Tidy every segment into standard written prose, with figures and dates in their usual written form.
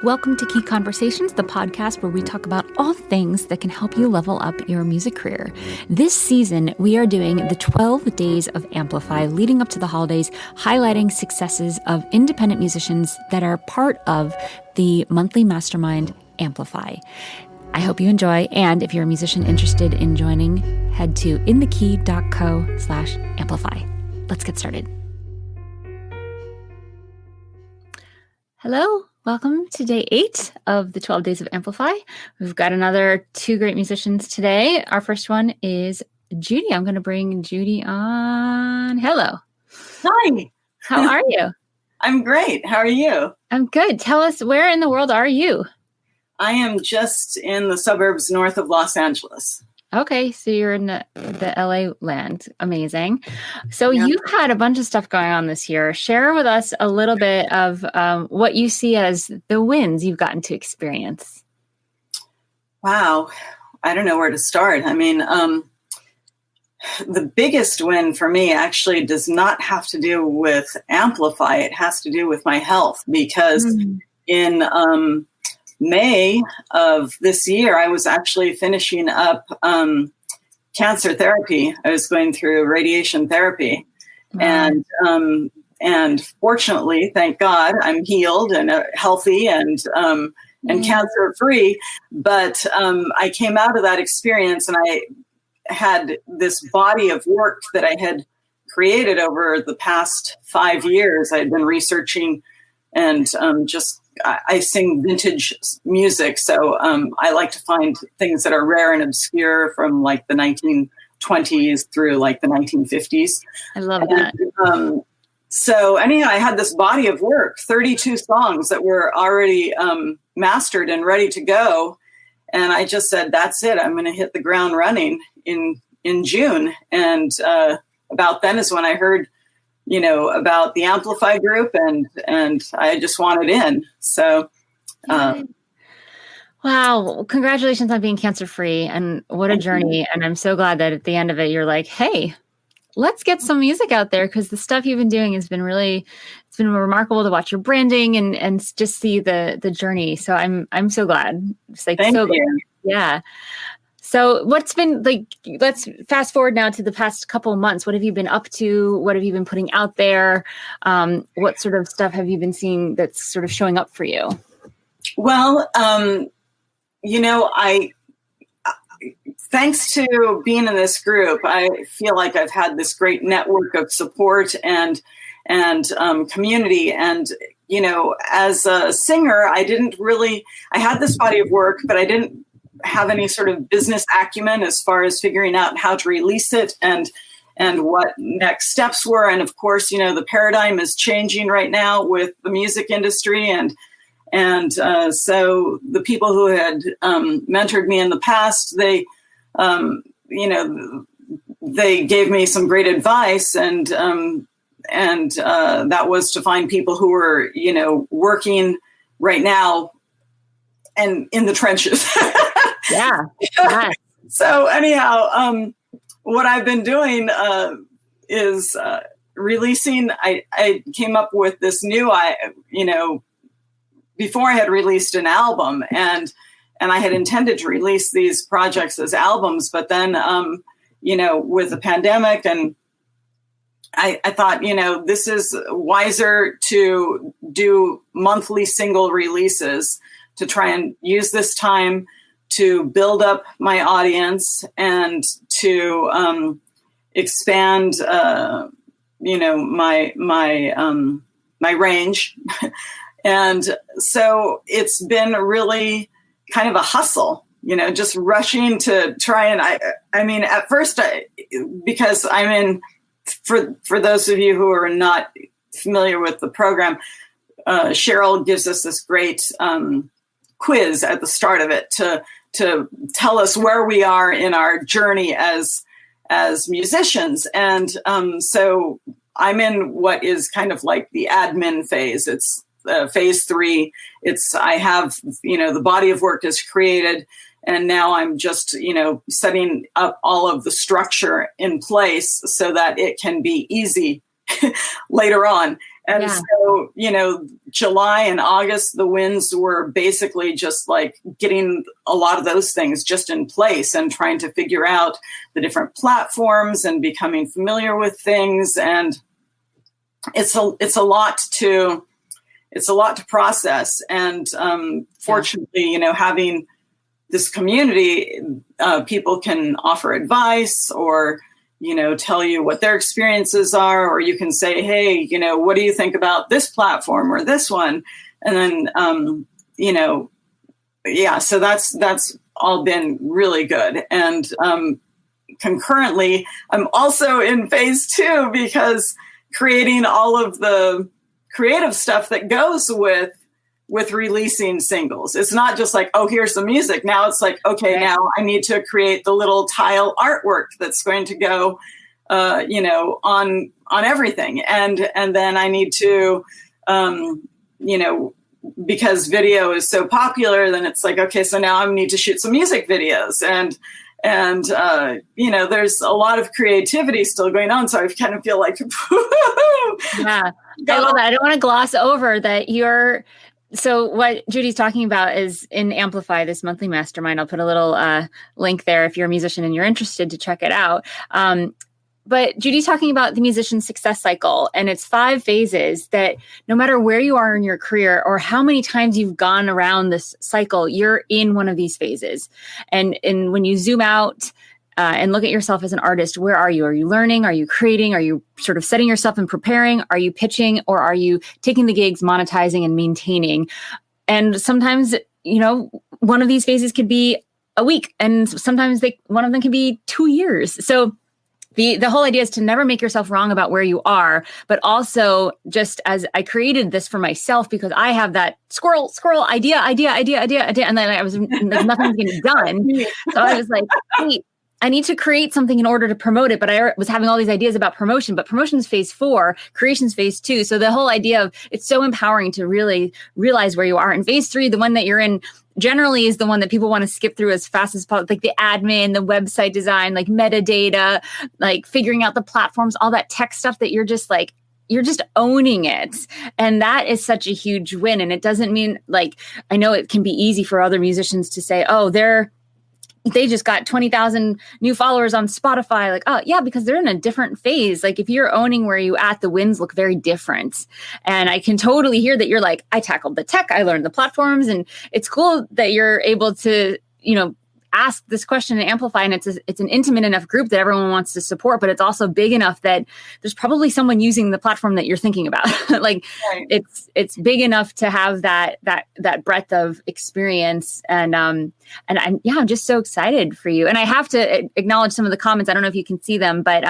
Welcome to Key Conversations, the podcast where we talk about all things that can help you level up your music career. This season, we are doing the 12 days of Amplify leading up to the holidays, highlighting successes of independent musicians that are part of the monthly mastermind Amplify. I hope you enjoy, and if you're a musician interested in joining, head to inthekey.co/amplify. Let's get started. Hello. Welcome to day 8 of the 12 days of Amplify. We've got another 2 great musicians today. Our first one is Jeudi. I'm going to bring Jeudi on. Hello. Hi. How are you? I'm great. How are you? I'm good. Tell us, where in the world are you? I am just in the suburbs north of Los Angeles. Okay, so you're in the LA land. Amazing. So You've had a bunch of stuff going on this year. Share with us a little bit of what you see as the wins you've gotten to experience. Wow. I don't know where to start. I mean, the biggest win for me actually does not have to do with Amplify. It has to do with my health, because in May of this year, I was actually finishing up cancer therapy. I was going through radiation therapy. Wow. And fortunately, thank God, I'm healed and healthy and cancer free. But I came out of that experience and I had this body of work that I had created over the past 5 years. I had been researching and I sing vintage music. So I like to find things that are rare and obscure from like the 1920s through like the 1950s. I love that. So anyhow, I had this body of work, 32 songs that were already mastered and ready to go. And I just said, that's it. I'm going to hit the ground running in June. And about then is when I heard about the Amplify group, and I just wanted in. So, wow. Congratulations on being cancer-free, and what a journey. And I'm so glad that at the end of it, you're like, hey, let's get some music out there, because the stuff you've been doing has been it's been remarkable to watch your branding and just see the journey. So I'm so glad. It's like, Thank so you. good. Yeah. So what's been like, let's fast forward now to the past couple of months. What have you been up to? What have you been putting out there? What sort of stuff have you been seeing that's sort of showing up for you? Well, thanks to being in this group, I feel like I've had this great network of support and community. And, as a singer, I had this body of work, but I didn't have any sort of business acumen as far as figuring out how to release it and what next steps were. And of course, the paradigm is changing right now with the music industry. And so the people who had mentored me in the past, they gave me some great advice, and that was to find people who were, working right now and in the trenches. Yeah. So anyhow, what I've been doing is releasing. I came up with this new, before I had released an album, and I had intended to release these projects as albums, but then, with the pandemic, and I thought, this is wiser to do monthly single releases, to try and use this time to build up my audience and to expand, my range. And so it's been really kind of a hustle, just rushing to try. And I mean, at first, because I'm in, for those of you who are not familiar with the program, Cheryl gives us this great quiz at the start of it to tell us where we are in our journey as musicians. And so I'm in what is kind of like the admin phase. It's phase 3. I have, the body of work is created, and now I'm just, setting up all of the structure in place so that it can be easy later on. And so, July and August, the wins were basically just like getting a lot of those things just in place and trying to figure out the different platforms and becoming familiar with things. And it's a lot to process. And fortunately, having this community, people can offer advice or, tell you what their experiences are, or you can say, hey, what do you think about this platform or this one? And then, so that's all been really good. And concurrently, I'm also in phase 2 because creating all of the creative stuff that goes with releasing singles. It's not just like, oh, here's the music. Now it's like, okay, now I need to create the little tile artwork that's going to go, on everything. And then I need to, because video is so popular, then it's like, okay, so now I need to shoot some music videos and there's a lot of creativity still going on. So I kind of feel like, yeah, I love that. I don't want to gloss over that so what Jeudi's talking about is in Amplify, this monthly mastermind. I'll put a little link there if you're a musician and you're interested to check it out. But Jeudi's talking about the musician success cycle, and it's 5 phases that no matter where you are in your career or how many times you've gone around this cycle, you're in one of these phases. And when you zoom out and look at yourself as an artist, where are you? Are you learning? Are you creating? Are you sort of setting yourself and preparing? Are you pitching, or are you taking the gigs, monetizing and maintaining? And sometimes, one of these phases could be a week, and sometimes one of them can be 2 years. So the whole idea is to never make yourself wrong about where you are, but also just as I created this for myself because I have that squirrel idea, and then I was like, nothing's getting done. So I was like, wait, I need to create something in order to promote it. But I was having all these ideas about promotion, but promotion's phase 4, creation's phase 2. So the whole idea of it's so empowering to really realize where you are. And phase 3, the one that you're in, generally is the one that people want to skip through as fast as possible, like the admin, the website design, like metadata, like figuring out the platforms, all that tech stuff that you're just owning it. And that is such a huge win. And it doesn't mean like, I know it can be easy for other musicians to say, oh, they just got 20,000 new followers on Spotify. Like, oh yeah, because they're in a different phase. Like if you're owning where you at, the wins look very different. And I can totally hear that you're like, I tackled the tech, I learned the platforms, and it's cool that you're able to, ask this question and amplify. And it's an intimate enough group that everyone wants to support, but it's also big enough that there's probably someone using the platform that you're thinking about. Like right. It's big enough to have that breadth of experience. And I'm just so excited for you. And I have to acknowledge some of the comments. I don't know if you can see them, but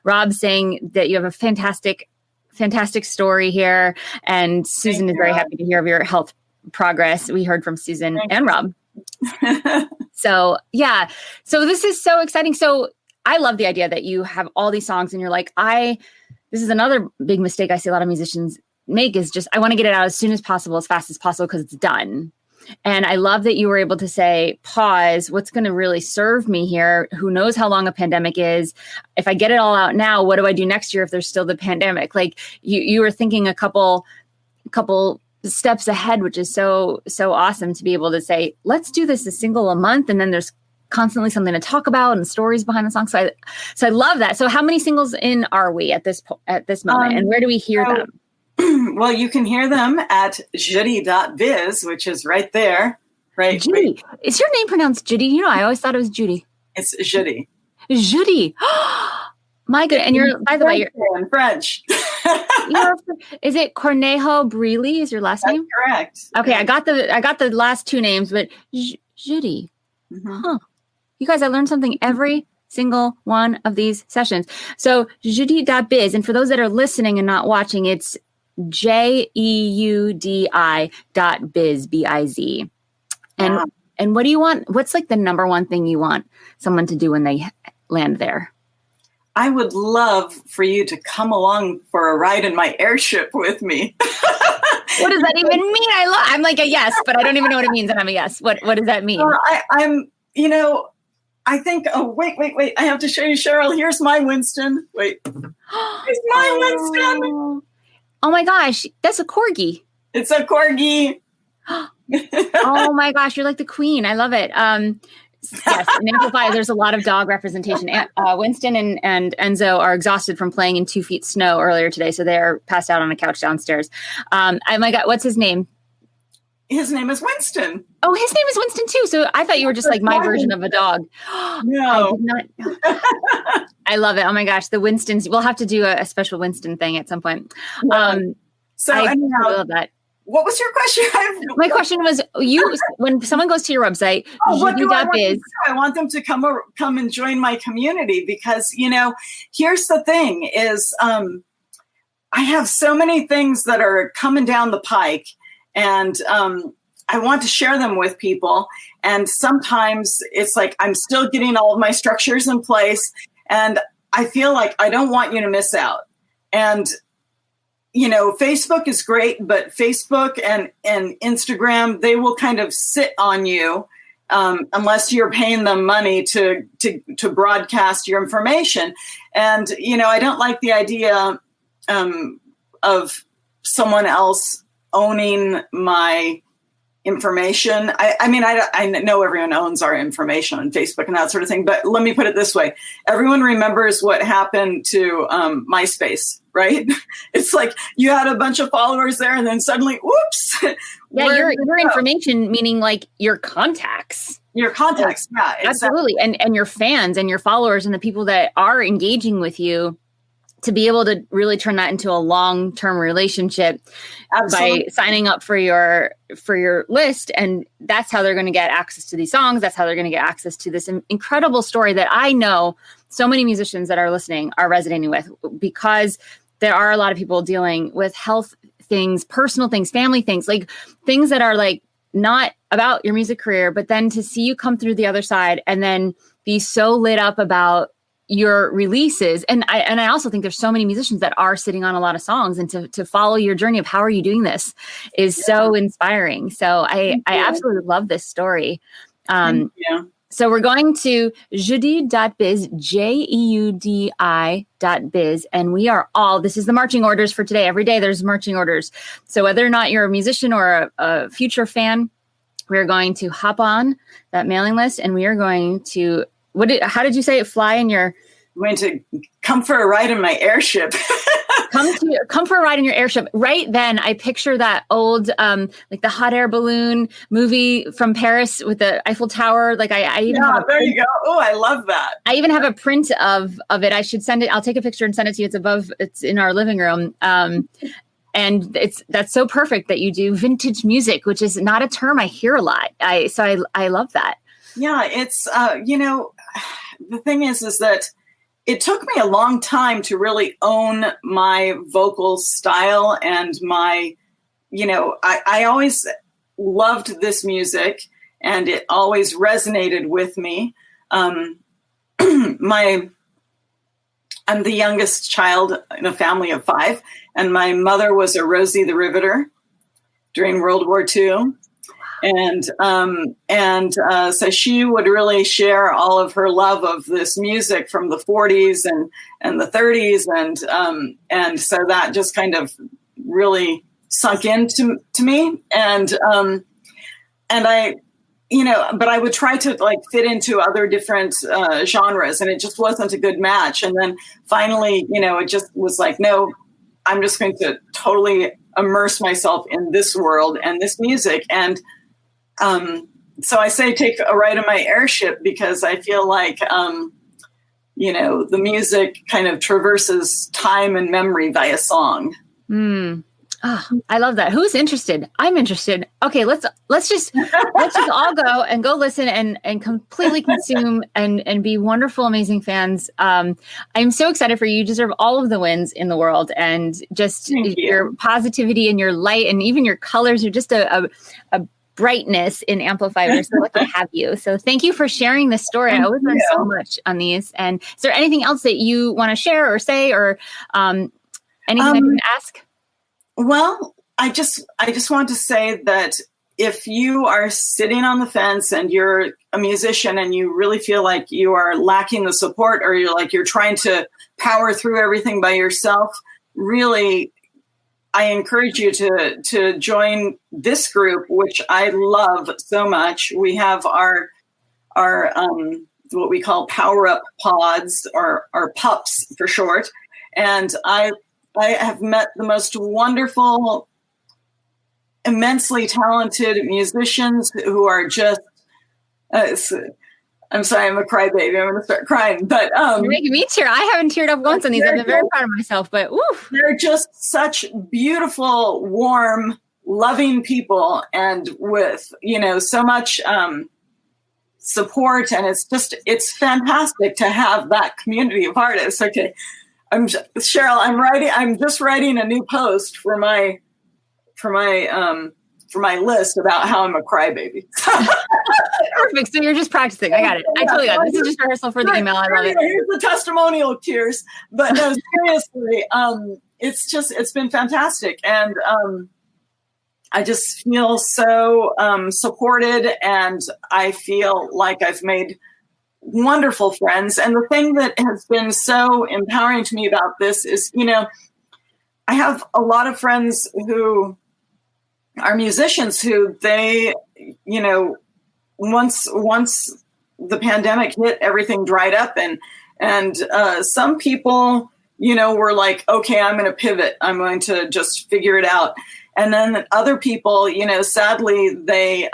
Rob saying that you have a fantastic story here. And Susan is very happy to hear of your health progress. We heard from Susan and Rob. So this is so exciting. So I love the idea that you have all these songs and you're like, this is another big mistake I see a lot of musicians make is just, I want to get it out as soon as possible, as fast as possible, because it's done. And I love that you were able to say, pause, what's going to really serve me here? Who knows how long a pandemic is? If I get it all out now, what do I do next year if there's still the pandemic? Like you were thinking a couple steps ahead, which is so awesome to be able to say, let's do this a single a month. And then there's constantly something to talk about and stories behind the song. So I love that. So how many singles in are we at this moment? And where do we hear them? Well, you can hear them at jeudi.biz, which is right there. Right. Jeudi. Is your name pronounced Jeudi? I always thought it was Jeudi. It's Jeudi. Jeudi. My good. And you're, by the way, you're in French. Is it Cornejo Brealey is your last name? Correct. Okay. Yeah. I got the last 2 names, but Jeudi. Mm-hmm. Huh. You guys, I learned something every single one of these sessions. So jeudi.biz. And for those that are listening and not watching, it's JEUDI.biz, B-I-Z. And what do you want? What's like the number one thing you want someone to do when they land there? I would love for you to come along for a ride in my airship with me. What does that even mean? I'm like a yes, but I don't even know what it means. And I'm a yes. What does that mean? I think, wait. I have to show you, Cheryl. Here's my Winston. Wait. Here's my Winston. Oh my gosh, that's a corgi. It's a corgi. Oh my gosh, you're like the queen. I love it. Yes, in Amplify, there's a lot of dog representation. Winston and Enzo are exhausted from playing in 2 feet snow earlier today, so they're passed out on a couch downstairs. Oh my God, what's his name? His name is Winston. Oh, his name is Winston too. So I thought you were just like my version of a dog. No. I love it. Oh my gosh, the Winstons. We'll have to do a special Winston thing at some point. So I love that. What was your question? My question was, when someone goes to your website, Jeudi.biz. I want them to come and join my community because, here's the thing is I have so many things that are coming down the pike and I want to share them with people. And sometimes it's like I'm still getting all of my structures in place and I feel like I don't want you to miss out. And Facebook is great, but Facebook and Instagram, they will kind of sit on you unless you're paying them money to broadcast your information. And, I don't like the idea of someone else owning my information. I know everyone owns our information on Facebook and that sort of thing, but let me put it this way. Everyone remembers what happened to MySpace, right? It's like you had a bunch of followers there and then suddenly, whoops. Yeah, your information, meaning like your contacts. Your contacts, yeah. Absolutely. And your fans and your followers and the people that are engaging with you, to be able to really turn that into a long-term relationship. Absolutely. By signing up for your list. And that's how they're going to get access to these songs. That's how they're going to get access to this incredible story that I know so many musicians that are listening are resonating with, because there are a lot of people dealing with health things, personal things, family things, like things that are like not about your music career, but then to see you come through the other side and then be so lit up about your releases. And I also think there's so many musicians that are sitting on a lot of songs, and to follow your journey of how are you doing this is so inspiring. So I absolutely love this story. So we're going to Jeudi.biz, Jeudi.biz. And we are this is the marching orders for today. Every day there's marching orders. So whether or not you're a musician or a future fan, we're going to hop on that mailing list and we are going to, how did you say it? Fly in your... I'm going to come for a ride in my airship. Come for a ride in your airship. Right then, I picture that old, like the hot air balloon movie from Paris with the Eiffel Tower. Like I even have there you go. Oh, I love that. I even have a print of it. I should send it. I'll take a picture and send it to you. It's in our living room. And that's so perfect that you do vintage music, which is not a term I hear a lot. So I love that. Yeah, it's the thing is that it took me a long time to really own my vocal style and my, I always loved this music and it always resonated with me. I'm the youngest child in a family of 5, and my mother was a Rosie the Riveter during World War II. And so she would really share all of her love of this music from the 40s and the 30s. And so that just kind of really sunk into me. And I, but I would try to like fit into other different genres, and it just wasn't a good match. And then finally, it just was like, no, I'm just going to totally immerse myself in this world and this music. And so I say take a ride in my airship because I feel like, the music kind of traverses time and memory via song. Oh, I love that. Who's interested? I'm interested. Okay, let's just all go and go listen and completely consume and be wonderful, amazing fans. I'm so excited for you. You deserve all of the wins in the world, and just your positivity and your light and even your colors are just a brightness in Amplify. We're so lucky to have you. So thank you for sharing this story. I always learn so much on these. And is there anything else that you want to share or say or anything I can ask? Well, I just want to say that if you are sitting on the fence and you're a musician and you really feel like you are lacking the support, or you're trying to power through everything by yourself, really I encourage you to join this group, which I love so much. We have our what we call power up pods, or pups for short. And I have met the most wonderful, immensely talented musicians who are just, I'm sorry, I'm a crybaby. I'm going to start crying, but you're making me tear. I haven't teared up once on these. I've been very proud of myself, but oof. They're just such beautiful, warm, loving people, and with, so much support. And it's fantastic to have that community of artists. Okay. Cheryl, I'm just writing a new post for my list about how I'm a crybaby. Perfect. So you're just practicing. I got it. I totally got it. This is just rehearsal for the email. I love it. Here's the testimonial tears. But no, seriously, it's been fantastic. And I just feel so supported, and I feel like I've made wonderful friends. And the thing that has been so empowering to me about this is, I have a lot of friends who are musicians who they, once the pandemic hit, everything dried up, and some people, were like, okay, I'm going to pivot. I'm going to just figure it out. And then other people, sadly, they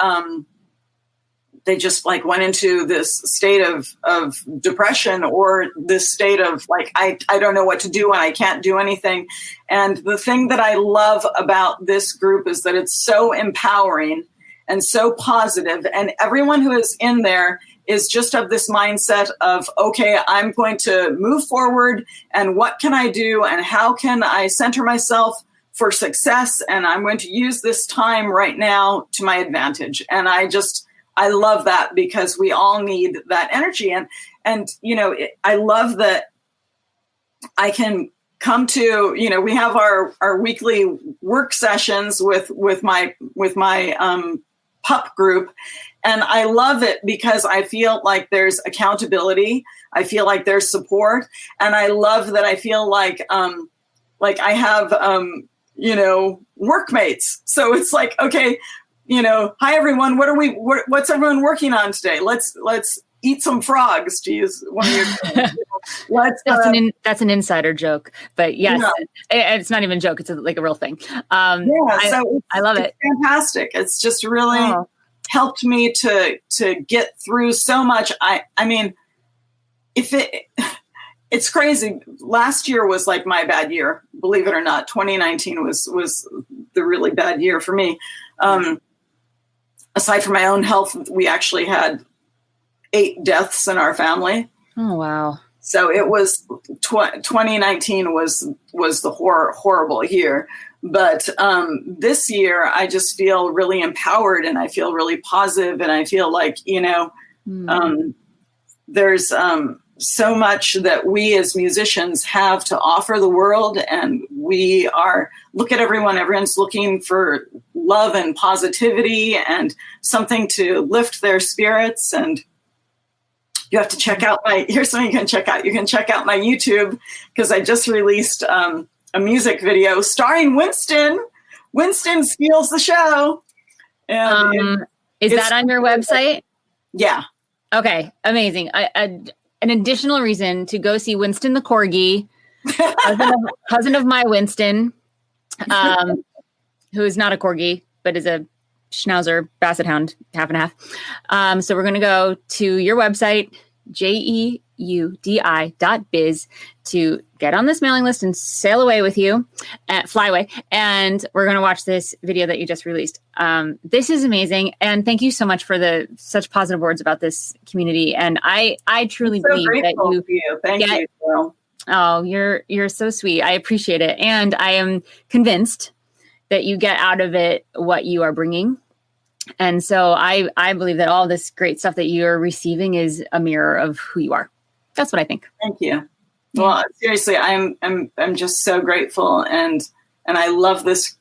just like went into this state of depression, or this state of like, I don't know what to do and I can't do anything. And the thing that I love about this group is that it's so empowering and so positive, and everyone who is in there is just of this mindset of, okay, I'm going to move forward, and what can I do, and how can I center myself for success? And I'm going to use this time right now to my advantage. And I love that, because we all need that energy. And I love that I can come to, we have our weekly work sessions with my pup group. And I love it because I feel like there's accountability. I feel like there's support. And I love that I feel like I have, workmates. So it's like, okay, hi everyone. What's everyone working on today? Let's eat some frogs, to use one of your. That's an insider joke, but yes, it's not even a joke. It's like a real thing. I love it. Fantastic. It's just really helped me to get through so much. I mean, it's crazy. Last year was like my bad year, believe it or not. 2019 was the really bad year for me. Aside from my own health, we actually had 8 deaths in our family. Oh, wow. So it was 2019 was the horrible year. But this year, I just feel really empowered, and I feel really positive, and I feel like, there's so much that we as musicians have to offer the world. And look at everyone's looking for love and positivity and something to lift their spirits. And you have to check out here's something you can check out. You can check out my YouTube, because I just released a music video starring Winston. Winston steals the show. And is that on your website? Yeah. Okay. Amazing. An additional reason to go see Winston the Corgi, cousin of my Winston, who is not a Corgi, but is a Schnauzer Basset Hound, half and half. So we're going to go to your website, jeudi.biz, to get on this mailing list and sail away with you, fly away. And we're going to watch this video that you just released. This is amazing. And thank you so much for such positive words about this community. And I truly believe that you. Thank you. Cheryl. Oh, you're so sweet. I appreciate it. And I am convinced that you get out of it what you are bringing. And so I believe that all this great stuff that you're receiving is a mirror of who you are. That's what I think. Thank you. Well, seriously, I'm just so grateful, and I love this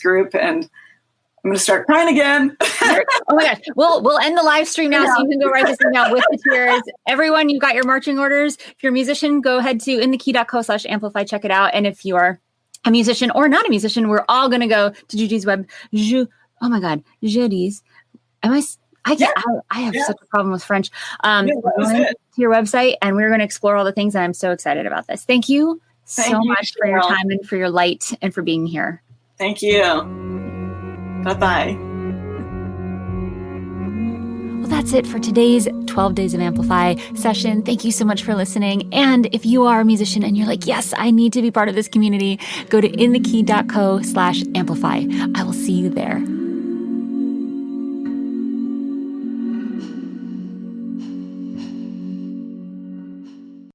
group, and I'm going to start crying again. Oh my gosh. We'll end the live stream now, so you can go write this down with the tears. Everyone, you got your marching orders. If you're a musician, go ahead to inthekey.co/amplify, check it out. And if you are a musician or not a musician, we're all going to go to Judi's oh my God, Judi's. I have such a problem with French. To your website, and we're going to explore all the ththings, and I'm so excited about this. Thank you so much for your time and for your light and for being here. Thank you. Bye-bye. Well, that's it for today's 12 Days of Amplify session. Thank you so much for listening. And if you are a musician and you're like, yes, I need to be part of this community, go to inthekey.co/amplify. I will see you there.